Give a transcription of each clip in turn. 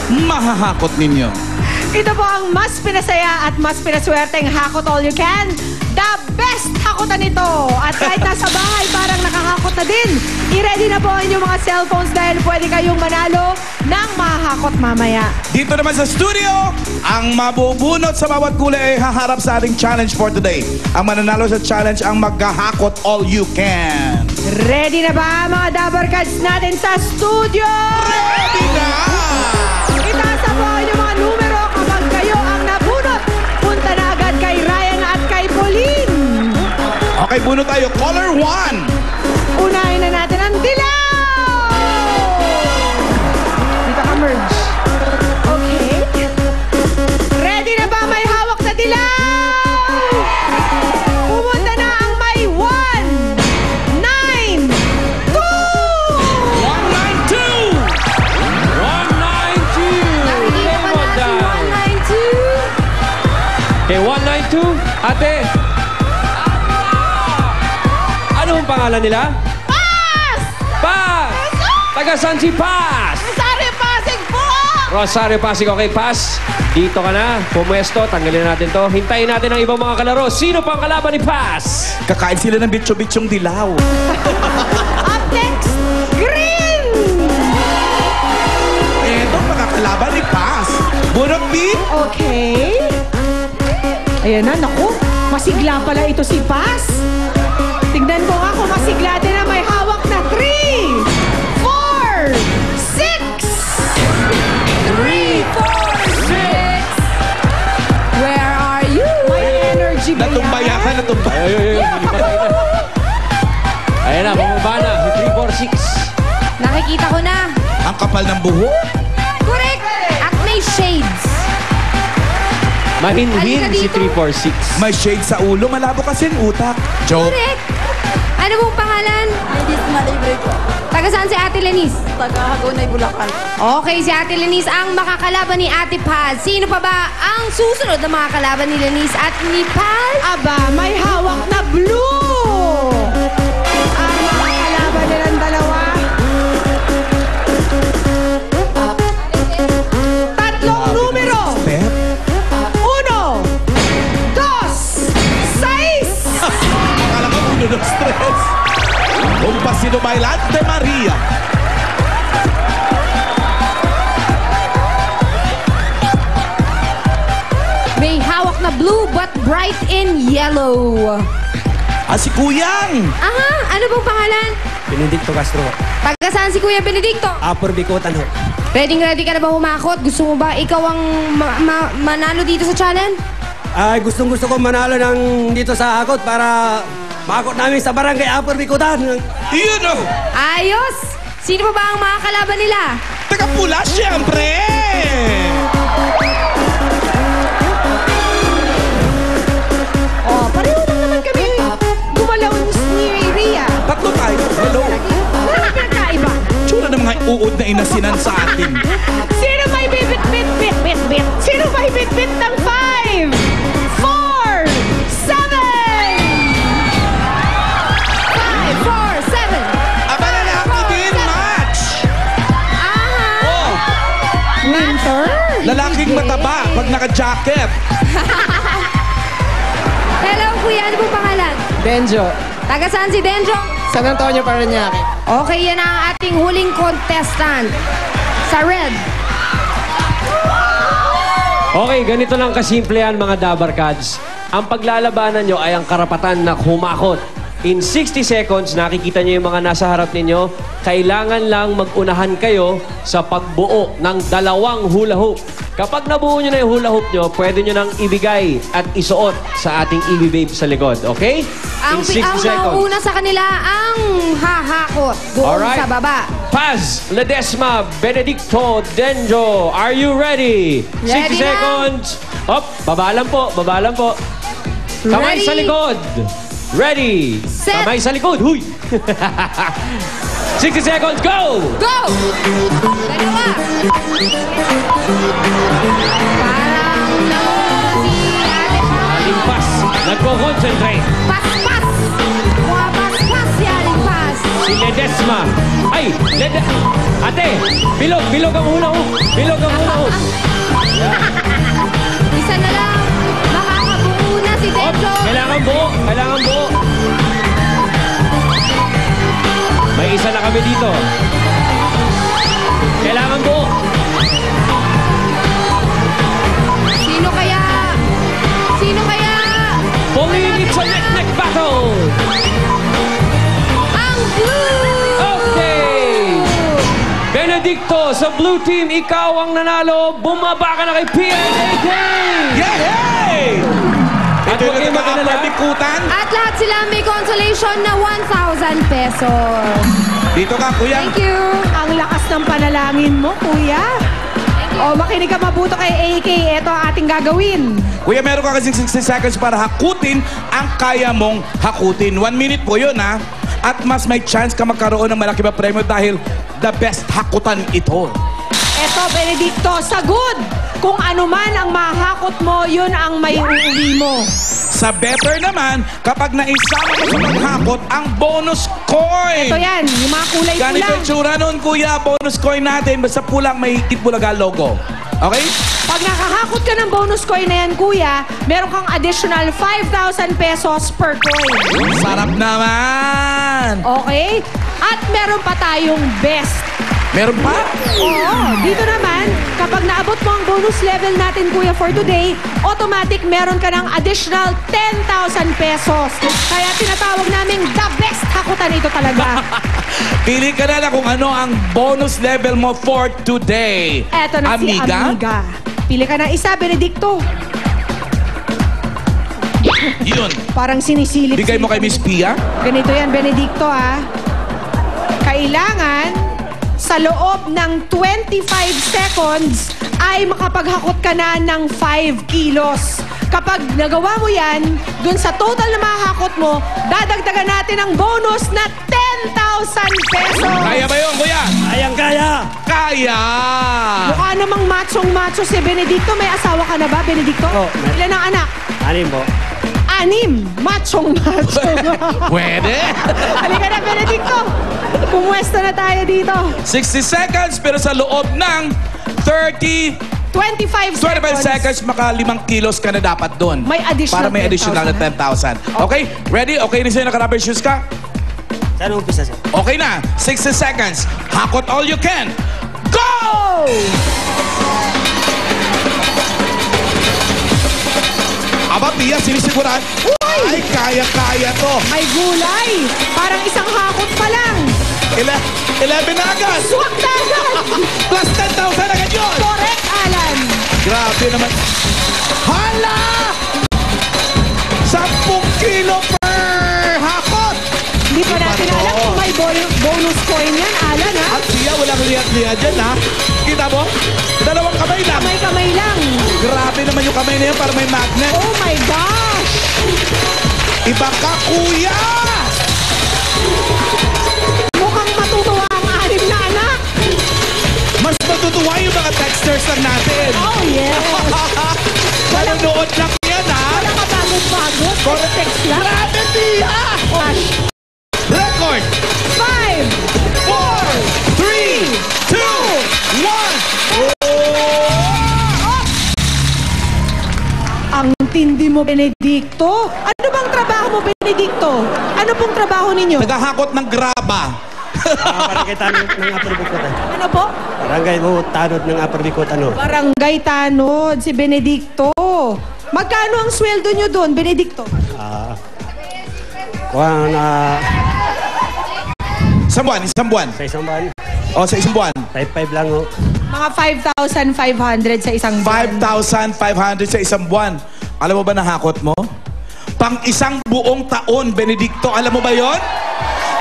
mahahakot ninyo? Ito po ang mas pinasaya at mas pinaswerteng Hakot All You Can. The best hakotan nito. At kahit nasa bahay, parang nakahakot na din. I-ready na po ang inyong mga cellphones dahil pwede kayong manalo ng mahahakot mamaya. Dito naman sa studio, ang mabubunot sa bawat kulay ay haharap sa ating challenge for today. Ang mananalo sa challenge ang maghahakot all you can. Ready na ba mga Dabarkads natin sa studio? Ready na! Itaas na po ang inyong mga numero kapag kayo ang nabunot. Punta na agad kay Ryan at kay Pauline. Okay, bunot tayo. Caller 1. Unahin na natin ang dilaw! Dito ka, merge. Okay. Ready na ba? May hawak na dilaw! Pumunta na ang may 1, 9, 2! 192! 192! Okay, 192. Ate! Ano ang pangalan nila? Pass! Pass! Taga saan si Pass? Rosario Pasig po! Rosario Pasig, okay, Pass. Dito ka na, pumwesto, tanggalin natin to. Hintayin natin ang ibang mga kalaro. Sino pang kalaban ni Pass? Kakain sila ng bitso-bitsyong dilaw. Up next, green! Eto, makakalaban ni Paz. Bunot B. Okay. Ayan na, naku. Masigla pala ito si Paz. Tignan ko nga kung masigla din na may hawak na 3, 4, 6. 3, 4, 6. Where are you? May energy ba yan? Natumbaya ka, natumbaya. Ayan na, bumaba na. 3, 4, 6. Nakikita ko na. Ang kapal ng buhok. Correct. At may shades. Mahinhin Halika si dito. 3, 4, 6. May shade sa ulo, malabo kasi ang utak. Joke. Correct. Ano mong pangalan? Ladies Malibre po. Taga saan si Ate Lenice? Taga Hagonay, Bulacan. Okay, si Ate Lenice ang makakalaban ni Ate Paz. Sino pa ba ang susunod na mga kalaban ni Lenice at ni Paz? Aba, may hawak na blue! Ang mga kalaban nilang dalawa. Tatlong numero. Step. 1, 2, 6. Akala ko ulo ng stress. Umpasino Bailante Maria. May hawak na blue but bright in yellow. Si Kuyang. Aha, ano bang pangalan? Benedicto Castro. Taga saan si Kuya Benedicto? Upper Bikutan ho. Ready ka na ba humakot? Gusto mo ba ikaw ang manalo dito sa challenge? Ay, gustong-gusto ko manalo ng dito sa Hakot para makakot namin sa barangay Upper Bikutan. Yun o. Ayos! Sino pa ba ang mga kalaban nila? Taga pula, siyempre. Oh, pareho lang naman kami. Gumalaw ni Rhea. Tatlo tayo. Hello. Ano ang pinagkaiba? Tsura ng mga uod na inasinan sa atin. Sino may bit-bit-bit-bit-bit? Sino may bit-bit ng 5, 4, 7? 5, 4, 7. Aba na lalaki din, match. Aha! Oh, Winter? lalaking mataba pag naka-jacket. Hello, Kuya. Ano pong pangalan? Denjo, Taga saan si Denjo? San Antonio, Parañaque. Okay, yan ang ating huling contestant. Sa red. Okay, ganito lang kasimple yan mga Dabarkads. Ang paglalabanan nyo ay ang karapatan na humakot. In 60 seconds, nakikita nyo yung mga nasa harap ninyo. Kailangan lang mag-unahan kayo sa pagbuo ng 2 hula hoop. Kapag nabuo nyo na yung hula hoop nyo, pwede nyo nang ibigay at isuot sa ating EB Babe sa likod. Okay? Ang, In 60 seconds. mauuna sa kanila ang hahakot. Doon Alright. sa baba. Paz, Ledesma, Benedicto, Denjo, are you ready? 60 Ready na. seconds. Hop, baba lang po, baba lang po. Kamay Ready. sa likod. Ready. Set. Kamay sa likod. Huy. 60 seconds, go! Go! Dalawa. Parang low si Ate Paz. Aling Paz, nagko-concentrate. Pas-pas. Pas-pas si Aling Paz. Si Ledesma. Ay, Ate, bilog ang hula hoop. Bilog ang hula hoop. kami dito. Kailangan buo. Sino kaya? Sino kaya? Pumili sa neck battle. Ang blue! Okay! Benedicto, sa blue team, ikaw ang nanalo. Bumaba ka na kay PNAK! Yay! At Ito huwag yung kayong mag-alala. nakakapabikutan. At lahat sila may consolation na 1,000 pesos. Dito ka, kuya. Thank you. Ang lakas ng panalangin mo, kuya. O, makinig ka mabuto kay AK. Ito ang ating gagawin. Kuya, meron ka kasing 60 seconds para hakutin ang kaya mong hakutin. 1 minute po yun, ha? At mas may chance ka magkaroon ng malaki pa premyo dahil the best hakutan ito. Ito, Benedicto, sagud! Kung ano man ang mahakot mo, yun ang may uuwi mo. Sa better naman, kapag naisama mo sa paghakot ang bonus coin. Ito yan, yung mga kulay Ganito pulang. yung tsura nun, kuya. Bonus coin natin. Basta pulang may Itbulaga logo. Okay? Pag nakahakot ka ng bonus coin na yan, kuya, meron kang additional 5,000 pesos per coin. Sarap naman. Okay? At meron pa tayong best. Meron pa? Oo. Dito naman, kapag naabot mo ang bonus level natin, kuya, for today, automatic meron ka ng additional 10,000 pesos. Kaya tinatawag namin the best hakutan ito talaga. Pili ka na lang kung ano ang bonus level mo for today. Eto na si Amiga. Pili ka ng isa, Benedicto. Yun. Parang sinisilip. Bigay mo kay Miss Pia. Ganito yan, Benedicto, ha. Kailangan sa loob ng 25 seconds ay makapaghakot ka na ng 5 kilos. Kapag nagawa mo yan, dun sa total na mahakot mo, dadagdagan natin ang bonus na 10,000 pesos. Kaya ba yun, kuya? Kaya! Kaya! Mukha namang machong-macho si Benedicto. May asawa ka na ba, Benedicto? Oo. Ilan ang anak? Anin po? 6. Machong-macho. Pwede? Halika na, Benedicto. Pumuesta na tayo dito. 60 seconds, pero sa loob ng 25 seconds, maka 5 kilos ka na dapat doon. May additional Para may additional na 10,000. Okay? Ready? Okay na sa'yo, naka-rubber shoes ka? Saan umpisa siya? Okay na. 60 seconds. Hakot all you can. Go! Aba, Pia, sinisiguran. Ay, kaya-kaya to. May gulay. Parang isang hakot pa lang. 11 na agad. Swak na agad. Plus 10,000 agad yun. Correct, Alan. Grabe naman. Hala! 10 kilo per hakot. Hindi pa natin to? alam kung may bonus coin yan, Alan, ha? At siya, walang lihat-lihat dyan, ha? Kita mo? Dalawang kamay lang. Kamay-kamay lang. Grabe naman yung kamay na yan para may magnet. Oh my gosh. Iba ka, kuya! Mukhang matutuwa ang 6 na anak. Mas matutuwa yung mga texters lang natin. Oh, yes. Manonood lang yan, ha? Wala ka bagot-bagot. Puro text lang. Grabe, Pia! Gosh. Record! 5. 4, 3, 2, 1. Ang tindi mo, Benedicto. Ano bang trabaho mo, Benedicto? Ano pong trabaho ninyo? Naghahakot ng graba. Barangay tanod ng Upper Bicot. Ano po? Barangay tanod ng Upper Bicot, ano? Barangay Tanod, si Benedicto. Magkano ang sweldo nyo doon, Benedicto? Kuha na Isang buwan. sa isang buwan. O, sa isang buwan. 5-5 lang, oh. Mga 5,500 sa isang buwan. 5,500 sa isang buwan. Alam mo ba nahakot mo? Pang isang buong taon, Benedicto. Alam mo ba yon?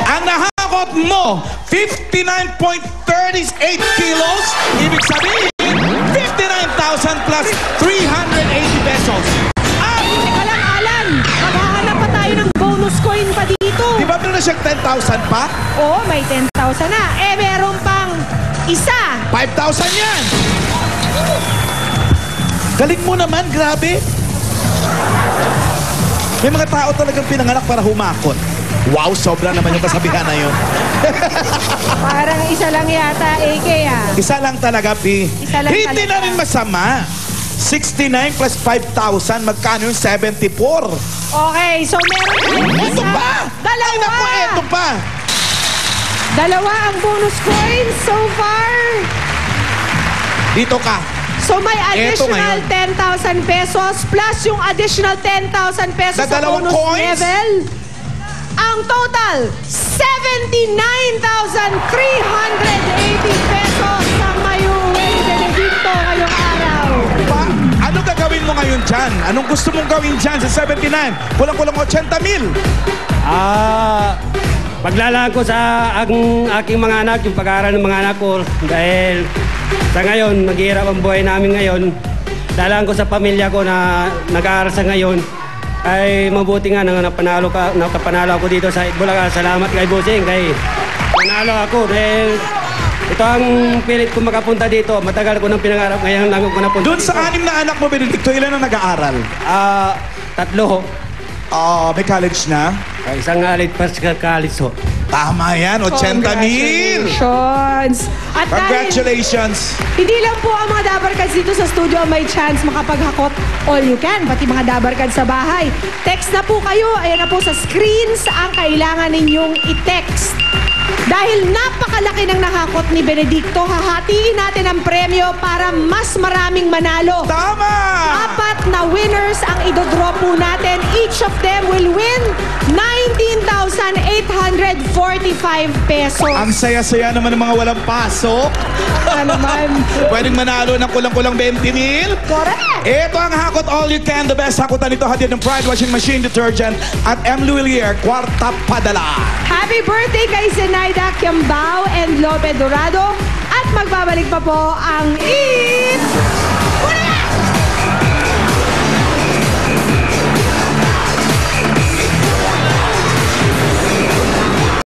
Ang nahakot mo, 59.38 kilos. Ibig sabihin, 59,000 plus 380 pesos. Teka lang, Alan. Maghahanap pa tayo ng bonus coin pa dito. Di ba meron na siyang 10,000 pa? Oo, may 10,000 na. Meron pang isa. 5,000 yan! Galing mo naman, grabe. May mga tao talagang pinanganak para humakot. Wow, sobra naman yung kasabihan na yun. Parang isa lang yata, AK, ah. Isa lang talaga, Pi. Isa lang Hindi talaga. na rin masama. 69 plus 5,000, magkano yung 74? Okay, so meron tayong Ito isa. pa! Ay, naku, Dalawa. ito pa! Dalawa ang bonus coins so far. Dito ka. So may Eto additional 10,000 pesos plus yung additional 10,000 pesos Na sa dalawang bonus coins? level. Ang total, 79,380 pesos ang mayuwi ni Benedicto ngayong araw. Ano gagawin mo ngayon dyan? Anong gusto mong gawin dyan sa 79? Kulang-kulang 80,000. Paglalaan ko sa aking mga anak, yung pag-aaral ng mga anak ko. Dahil sa ngayon, maghihirap ang buhay namin ngayon. Dalaan ko sa pamilya ko na nag-aaral sa ngayon. Ay mabuti nga na napanalo ako dito sa Bulacan. Salamat kay Busing, kay panalo ako. Dahil ito ang pilit ko makapunta dito. Matagal ko nang pinangarap, ngayon lang ako napunta Doon dito. sa 6 na anak mo, Benedicto, ilan ang nag-aaral? 3. May college na? Isang alit pa sa college ho. Tama yan, 80,000. Congratulations! At dahil Congratulations. hindi lang po ang mga Dabarkads dito sa studio ang may chance makapaghakot all you can, pati mga Dabarkads sa bahay. Text na po kayo. Ayan na po sa screens ang kailangan ninyong i-text. Dahil napakalaki ng nakakot ni Benedicto, hahatiin natin ang premyo para mas maraming manalo. Tama! 4 na winners ang idodraw po natin. Each of them will win 19,845 pesos. Ang saya-saya naman ng mga walang pasok. Ano naman? Pwedeng manalo ng kulang-kulang 20,000. Correct! Ito ang Hakot All You Can. The best hakutan nito hatid ng Pride Washing Machine Detergent at M. Luilier, kwarta padala. Happy birthday kay Zenaida Kiambao and Lope Dorado. At magbabalik pa po ang